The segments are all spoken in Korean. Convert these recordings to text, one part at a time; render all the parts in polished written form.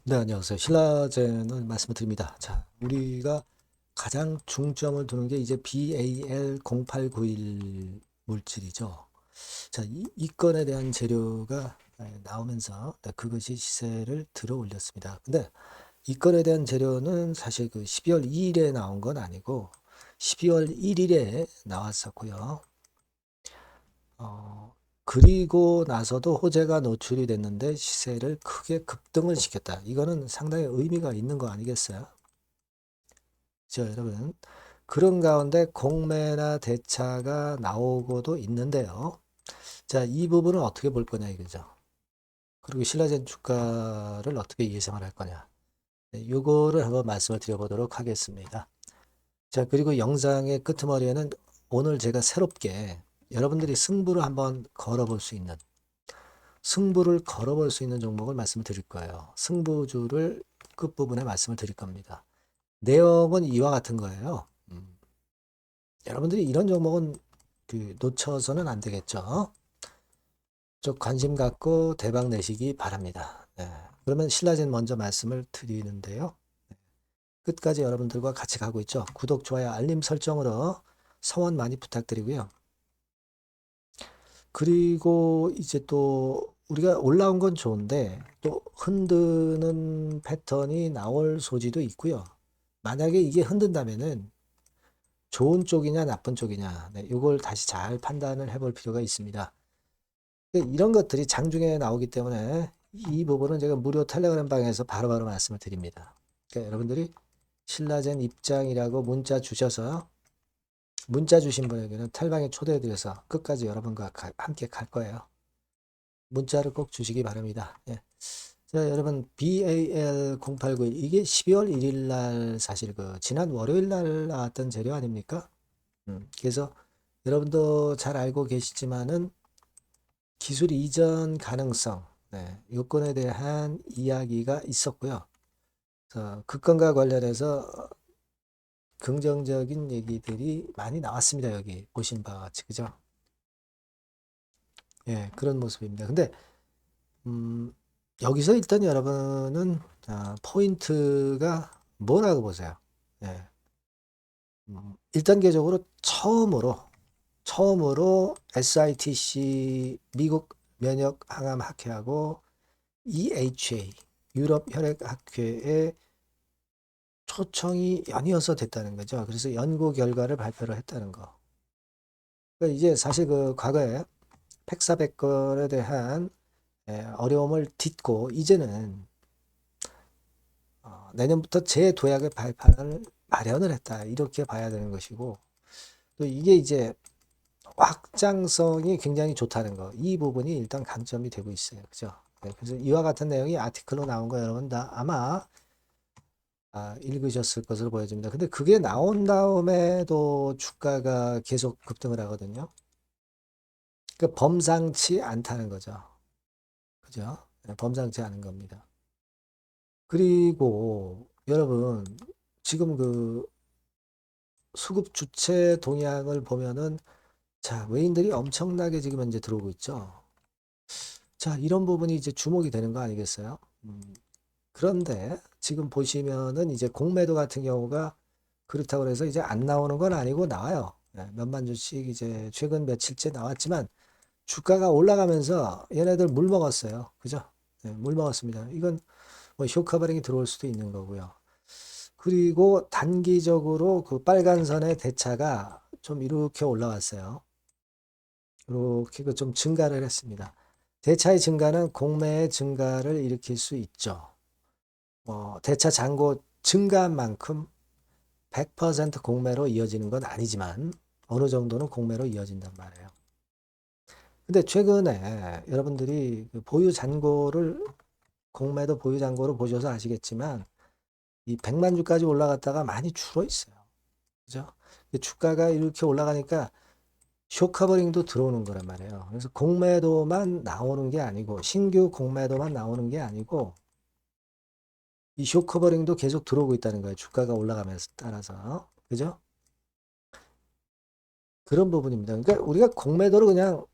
네, 안녕하세요. 신라젠을 말씀을 드립니다. 자, 우리가 가장 중점을 두는 게 이제 BAL0891 물질이죠. 자, 이 건에 대한 재료가 나오면서 그것이 시세를 들어 올렸습니다. 근데 이 건에 대한 재료는 사실 그 12월 2일에 나온 건 아니고 12월 1일에 나왔었고요. 그리고 나서도 호재가 노출이 됐는데 시세를 크게 급등을 시켰다. 이거는 상당히 의미가 있는 거 아니겠어요? 자, 여러분. 그런 가운데 공매나 대차가 나오고도 있는데요. 자, 이 부분은 어떻게 볼 거냐 이거죠. 그리고 신라젠 주가를 어떻게 예상을 할 거냐. 네, 요거를 한번 말씀을 드려보도록 하겠습니다. 자, 그리고 영상의 끄트머리에는 오늘 제가 새롭게 여러분들이 승부를 걸어볼 수 있는 종목을 말씀을 드릴 거예요. 승부주를 끝부분에 말씀을 드릴 겁니다. 내용은 이와 같은 거예요. 여러분들이 이런 종목은 놓쳐서는 안 되겠죠. 좀 관심 갖고 대박 내시기 바랍니다. 네. 그러면 신라젠 먼저 말씀을 드리는데요. 끝까지 여러분들과 같이 가고 있죠. 구독, 좋아요, 알림 설정으로 성원 많이 부탁드리고요. 그리고 이제 또 우리가 올라온 건 좋은데 또 흔드는 패턴이 나올 소지도 있고요. 만약에 이게 흔든다면은 좋은 쪽이냐 나쁜 쪽이냐, 네, 이걸 다시 잘 판단을 해볼 필요가 있습니다. 이런 것들이 장중에 나오기 때문에 이 부분은 제가 무료 텔레그램 방에서 바로바로 말씀을 드립니다. 그러니까 여러분들이 신라젠 입장이라고 문자 주셔서 문자 주신 분에게는 텔방에 초대해드려서 끝까지 여러분과 함께 갈 거예요. 문자를 꼭 주시기 바랍니다. 예. 자, 여러분 BAL0891 이게 12월 1일 날 사실 그 지난 월요일 날 나왔던 재료 아닙니까? 그래서 여러분도 잘 알고 계시지만은 기술 이전 가능성, 네, 요건에 대한 이야기가 있었고요. 그 건과 관련해서 긍정적인 얘기들이 많이 나왔습니다. 여기 보신 바와 같이 그죠? 예, 그런 모습입니다. 근데 여기서 일단 여러분은 포인트가 뭐라고 보세요? 예, 1단계적으로 처음으로 SITC 미국 면역 항암 학회하고 EHA 유럽 혈액 학회에 초청이 연이어서 됐다는 거죠. 그래서 연구 결과를 발표를 했다는 거. 그러니까 이제 사실 그 과거에 팩사백건에 대한 어려움을 딛고 이제는 내년부터 재도약의 발판을 마련을 했다. 이렇게 봐야 되는 것이고 또 이게 이제 확장성이 굉장히 좋다는 거. 이 부분이 일단 강점이 되고 있어요. 그죠? 네, 그래서 이와 같은 내용이 아티클로 나온 거 여러분 다 아마 읽으셨을 것으로 보여집니다. 근데 그게 나온 다음에도 주가가 계속 급등을 하거든요. 그 범상치 않다는 거죠. 그죠? 네, 범상치 않은 겁니다. 그리고 여러분 지금 그 수급 주체 동향을 보면은 자, 외인들이 엄청나게 지금 현재 들어오고 있죠. 자, 이런 부분이 이제 주목이 되는 거 아니겠어요? 그런데 지금 보시면은 이제 공매도 같은 경우가 그렇다고 해서 이제 안 나오는 건 아니고 나와요. 네, 몇만 주씩 이제 최근 며칠째 나왔지만 주가가 올라가면서 얘네들 물 먹었어요. 그죠? 네, 물 먹었습니다. 이건 뭐 쇼커버링이 들어올 수도 있는 거고요. 그리고 단기적으로 그 빨간 선의 대차가 좀 이렇게 올라왔어요. 이렇게 그 좀 증가를 했습니다. 대차의 증가는 공매의 증가를 일으킬 수 있죠. 대차 잔고 증가한 만큼 100% 공매로 이어지는 건 아니지만 어느 정도는 공매로 이어진단 말이에요. 근데 최근에 여러분들이 그 보유 잔고를 공매도 보유 잔고를 보셔서 아시겠지만 이 100만 주까지 올라갔다가 많이 줄어 있어요. 그죠? 주가가 이렇게 올라가니까 쇼커버링도 들어오는 거란 말이에요. 그래서 공매도만 나오는 게 아니고 신규 공매도만 나오는 게 아니고 이 쇼커버링도 계속 들어오고 있다는 거예요. 주가가 올라가면서 따라서. 그죠? 그런 부분입니다. 그러니까 우리가 공매도를 그냥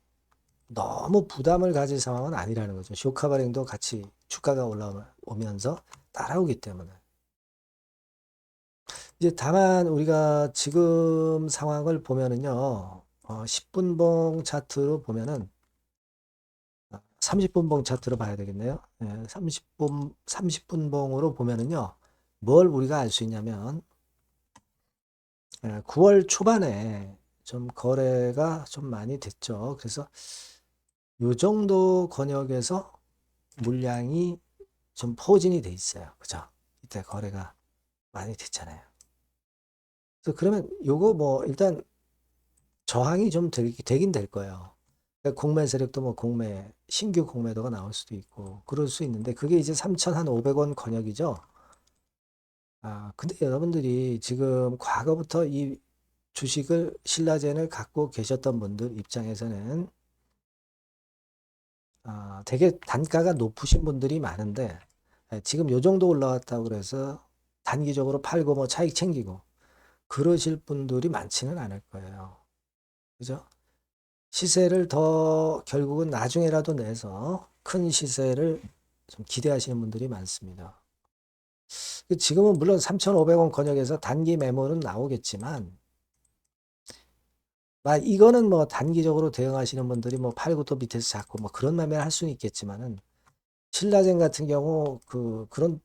너무 부담을 가질 상황은 아니라는 거죠. 쇼커버링도 같이 주가가 올라오면서 따라오기 때문에. 이제 다만 우리가 지금 상황을 보면은요, 10분봉 차트로 보면은 30분봉 차트로 봐야 되겠네요. 30분봉으로 보면은요, 뭘 우리가 알 수 있냐면, 9월 초반에 좀 거래가 좀 많이 됐죠. 그래서 요 정도 권역에서 물량이 좀 포진이 돼 있어요. 그죠? 이때 거래가 많이 됐잖아요. 그래서 그러면 요거 뭐 일단 저항이 좀 되긴 될 거예요. 그러니까 공매 세력도 뭐 신규 공매도가 나올 수도 있고 그럴 수 있는데 그게 이제 3,500원 권역이죠. 근데 여러분들이 지금 과거부터 이 주식을 신라젠을 갖고 계셨던 분들 입장에서는 되게 단가가 높으신 분들이 많은데 지금 요 정도 올라왔다고 그래서 단기적으로 팔고 뭐 차익 챙기고 그러실 분들이 많지는 않을 거예요. 그죠? 시세를 더 결국은 나중에라도 내서 큰 시세를 좀 기대하시는 분들이 많습니다. 지금은 물론 3,500원 권역에서 단기 매물은 나오겠지만 이거는 뭐 단기적으로 대응하시는 분들이 뭐 팔고 또 밑에서 잡고 뭐 그런 매매를 할 수는 있겠지만은 신라젠 같은 경우 그런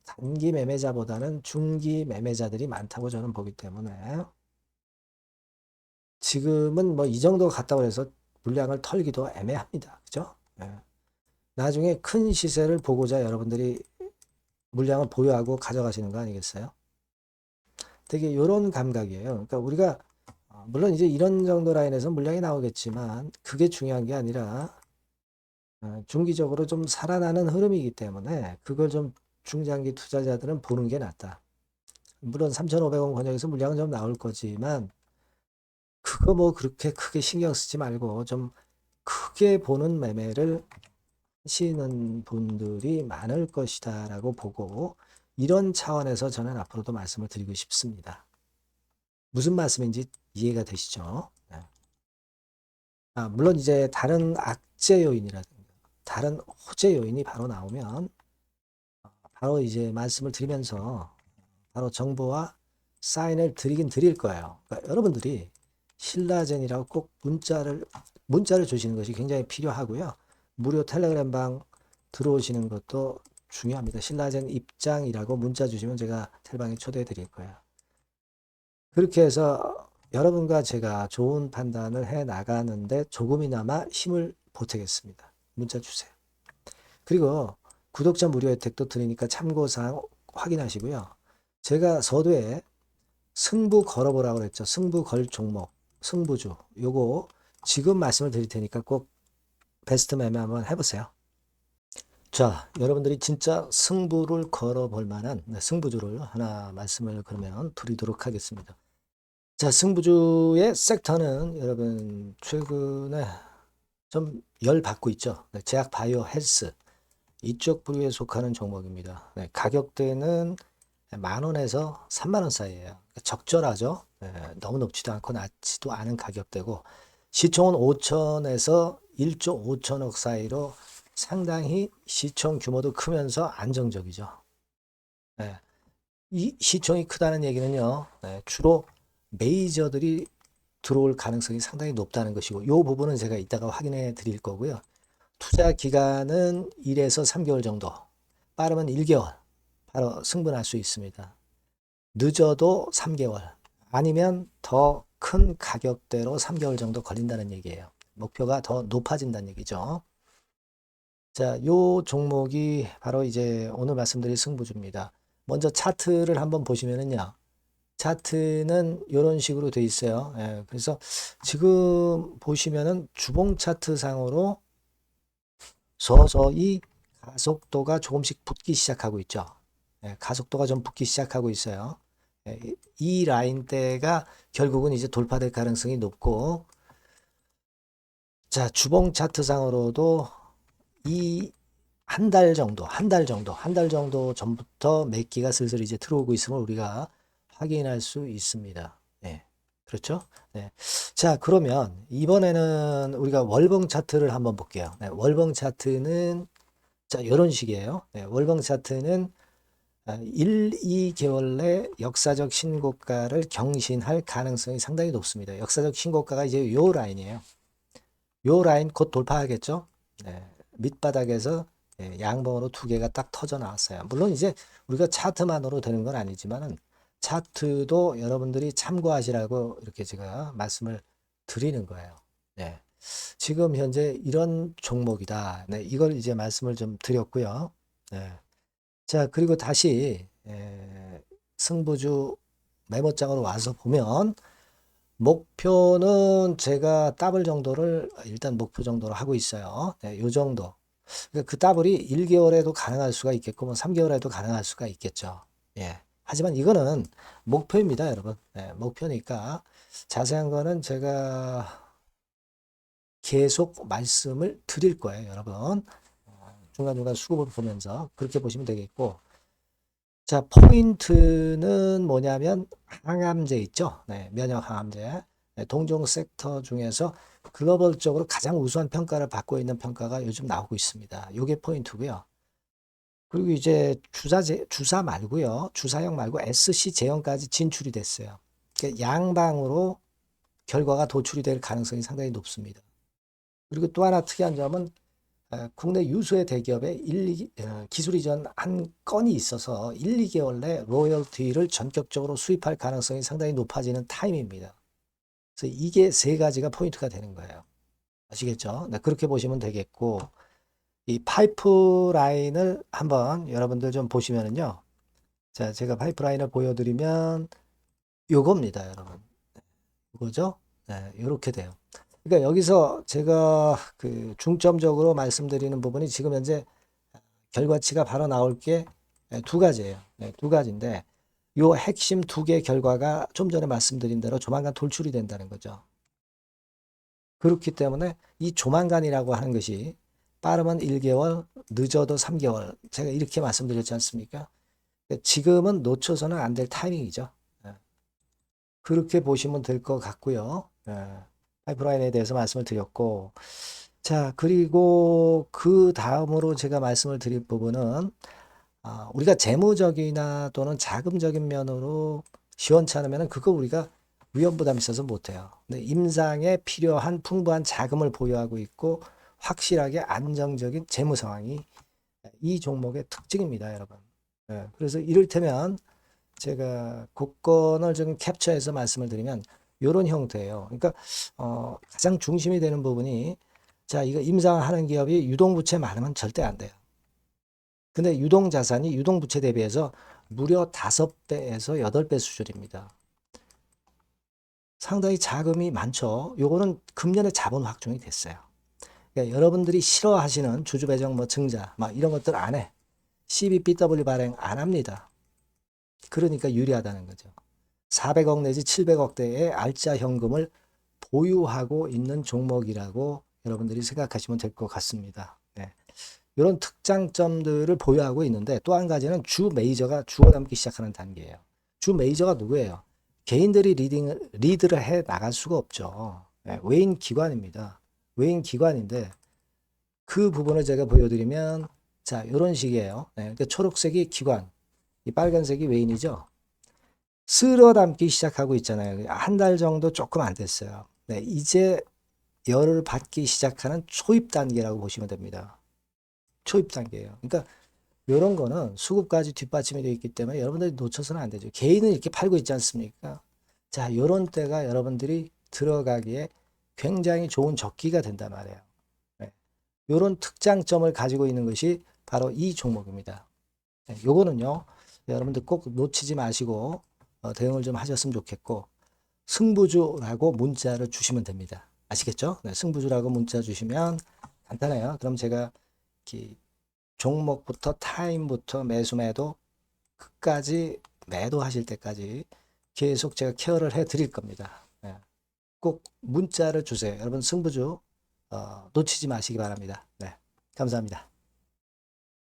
단기 매매자보다는 중기 매매자들이 많다고 저는 보기 때문에 지금은 뭐 이 정도 갔다고 해서 물량을 털기도 애매합니다. 그죠? 예. 나중에 큰 시세를 보고자 여러분들이 물량을 보유하고 가져가시는 거 아니겠어요? 되게 이런 감각이에요. 그러니까 우리가 물론 이제 이런 정도 라인에서 물량이 나오겠지만 그게 중요한 게 아니라 중기적으로 좀 살아나는 흐름이기 때문에 그걸 좀 중장기 투자자들은 보는 게 낫다. 물론 3,500원 권역에서 물량은 좀 나올 거지만 그거 뭐 그렇게 크게 신경 쓰지 말고 좀 크게 보는 매매를 하시는 분들이 많을 것이다라고 보고 이런 차원에서 저는 앞으로도 말씀을 드리고 싶습니다. 무슨 말씀인지 이해가 되시죠? 네. 물론 이제 다른 악재 요인이라든가 다른 호재 요인이 바로 나오면 바로 이제 말씀을 드리면서 바로 정보와 사인을 드리긴 드릴 거예요. 그러니까 여러분들이 신라젠이라고 꼭 문자를 주시는 것이 굉장히 필요하고요. 무료 텔레그램 방 들어오시는 것도 중요합니다. 신라젠 입장이라고 문자 주시면 제가 텔방에 초대해 드릴 거예요. 그렇게 해서 여러분과 제가 좋은 판단을 해 나가는데 조금이나마 힘을 보태겠습니다. 문자 주세요. 그리고 구독자 무료 혜택도 드리니까 참고사항 확인하시고요. 제가 서두에 승부 걸어보라고 그랬죠. 승부 걸 종목, 승부주. 요거 지금 말씀을 드릴 테니까 꼭 베스트 매매 한번 해보세요. 자, 여러분들이 진짜 승부를 걸어볼 만한 승부주를 하나 말씀을 그러면 드리도록 하겠습니다. 자, 승부주의 섹터는 여러분 최근에 좀 열 받고 있죠. 제약 바이오 헬스 이쪽 부류에 속하는 종목입니다. 가격대는 10,000원에서 30,000원 사이에요. 적절하죠. 너무 높지도 않고 낮지도 않은 가격대고 시총은 5천에서 1조 5천억 사이로 상당히 시총 규모도 크면서 안정적이죠. 이 시총이 크다는 얘기는요. 주로 메이저들이 들어올 가능성이 상당히 높다는 것이고 이 부분은 제가 이따가 확인해 드릴 거고요. 투자 기간은 1에서 3개월 정도, 빠르면 1개월 바로 승분할 수 있습니다. 늦어도 3개월, 아니면 더 큰 가격대로 3개월 정도 걸린다는 얘기예요. 목표가 더 높아진다는 얘기죠. 자, 요 종목이 바로 이제 오늘 말씀드릴 승부주입니다. 먼저 차트를 한번 보시면은요. 차트는 이런 식으로 돼 있어요. 그래서 지금 보시면은 주봉 차트 상으로 서서히 가속도가 조금씩 붙기 시작하고 있죠. 가속도가 좀 붙기 시작하고 있어요. 이 라인대가 결국은 이제 돌파될 가능성이 높고, 자, 주봉 차트상으로도 이 한 달 정도 전부터 매기가 슬슬 이제 들어오고 있음을 우리가 확인할 수 있습니다. 그렇죠? 자, 그러면 이번에는 우리가 월봉 차트를 한번 볼게요. 월봉 차트는 자, 이런 식이에요. 월봉 차트는 1, 2개월 내 역사적 신고가를 경신할 가능성이 상당히 높습니다. 역사적 신고가가 이제 요 라인이에요. 요 라인 곧 돌파하겠죠. 네, 밑바닥에서 양봉으로 두 개가 딱 터져 나왔어요. 물론 이제 우리가 차트만으로 되는 건 아니지만은 차트도 여러분들이 참고하시라고 이렇게 제가 말씀을 드리는 거예요. 네. 지금 현재 이런 종목이다. 네, 이걸 이제 말씀을 좀 드렸고요. 네. 자, 그리고 다시 승부주 메모장으로 와서 보면 목표는 제가 더블 정도를 일단 목표 정도로 하고 있어요. 네, 요 정도. 그러니까 그 더블이 1개월에도 가능할 수가 있겠고 뭐 3개월에도 가능할 수가 있겠죠. 예. 하지만 이거는 목표입니다, 여러분. 네, 목표니까 자세한 거는 제가 계속 말씀을 드릴 거예요, 여러분. 중간중간 수급을 보면서 그렇게 보시면 되겠고. 자, 포인트는 뭐냐면 항암제 있죠. 네, 면역 항암제. 네, 동종 섹터 중에서 글로벌적으로 가장 우수한 평가를 받고 있는 평가가 요즘 나오고 있습니다. 요게 포인트고요. 그리고 이제 주사 말고요. 주사형 말고 SC 제형까지 진출이 됐어요. 그러니까 양방으로 결과가 도출이 될 가능성이 상당히 높습니다. 그리고 또 하나 특이한 점은 국내 유수의 대기업에 기술 이전 한 건이 있어서 1, 2개월 내 로열티를 전격적으로 수입할 가능성이 상당히 높아지는 타임입니다. 그래서 이게 세 가지가 포인트가 되는 거예요. 아시겠죠? 네, 그렇게 보시면 되겠고, 이 파이프라인을 한번 여러분들 좀 보시면은요. 자, 제가 파이프라인을 보여드리면 요겁니다, 여러분. 이거죠? 네, 이렇게 돼요. 그러니까 여기서 제가 그 중점적으로 말씀드리는 부분이 지금 현재 결과치가 바로 나올 게 두 가지예요. 네, 두 가지인데 요 핵심 두 개 결과가 좀 전에 말씀드린 대로 조만간 돌출이 된다는 거죠. 그렇기 때문에 이 조만간이라고 하는 것이 빠르면 1개월, 늦어도 3개월. 제가 이렇게 말씀드렸지 않습니까? 지금은 놓쳐서는 안 될 타이밍이죠. 그렇게 보시면 될 것 같고요. 파이프라인에 대해서 말씀을 드렸고, 자, 그리고 그 다음으로 제가 말씀을 드릴 부분은, 우리가 재무적이나 또는 자금적인 면으로 시원찮으면 그거 우리가 위험 부담이 있어서 못해요. 근데 임상에 필요한 풍부한 자금을 보유하고 있고, 확실하게 안정적인 재무 상황이 이 종목의 특징입니다, 여러분. 그래서 이를테면, 제가 곡선을 좀 캡처해서 말씀을 드리면 이런 형태예요. 그러니까 가장 중심이 되는 부분이 자 이거 임상하는 기업이 유동부채 많으면 절대 안 돼요. 근데 유동자산이 유동부채 대비해서 무려 5배에서 8배 수준입니다. 상당히 자금이 많죠. 요거는 금년에 자본 확정이 됐어요. 그러니까 여러분들이 싫어하시는 주주배정 뭐 증자 막 이런 것들 안 해. CBBW 발행 안 합니다. 그러니까 유리하다는 거죠. 400억 내지 700억대의 알짜 현금을 보유하고 있는 종목이라고 여러분들이 생각하시면 될 것 같습니다. 네. 이런 특장점들을 보유하고 있는데 또 한 가지는 주 메이저가 주워담기 시작하는 단계예요. 주 메이저가 누구예요? 개인들이 리드를 해 나갈 수가 없죠. 네. 외인 기관입니다. 외인 기관인데 그 부분을 제가 보여드리면 자 이런 식이에요. 네. 그러니까 초록색이 기관, 이 빨간색이 외인이죠. 쓸어 담기 시작하고 있잖아요. 한 달 정도 조금 안 됐어요. 네, 이제 열을 받기 시작하는 초입 단계라고 보시면 됩니다. 초입 단계예요. 그러니까 이런 거는 수급까지 뒷받침이 되어 있기 때문에 여러분들이 놓쳐서는 안 되죠. 개인은 이렇게 팔고 있지 않습니까? 자, 이런 때가 여러분들이 들어가기에 굉장히 좋은 적기가 된단 말이에요. 네. 이런 특장점을 가지고 있는 것이 바로 이 종목입니다. 네, 요거는요, 여러분들 꼭 놓치지 마시고 대응을 좀 하셨으면 좋겠고, 승부주라고 문자를 주시면 됩니다. 아시겠죠? 네, 승부주라고 문자 주시면 간단해요. 그럼 제가 종목부터 타임부터 매수 매도 끝까지 매도하실 때까지 계속 제가 케어를 해 드릴 겁니다. 네, 꼭 문자를 주세요. 여러분 승부주 놓치지 마시기 바랍니다. 네, 감사합니다.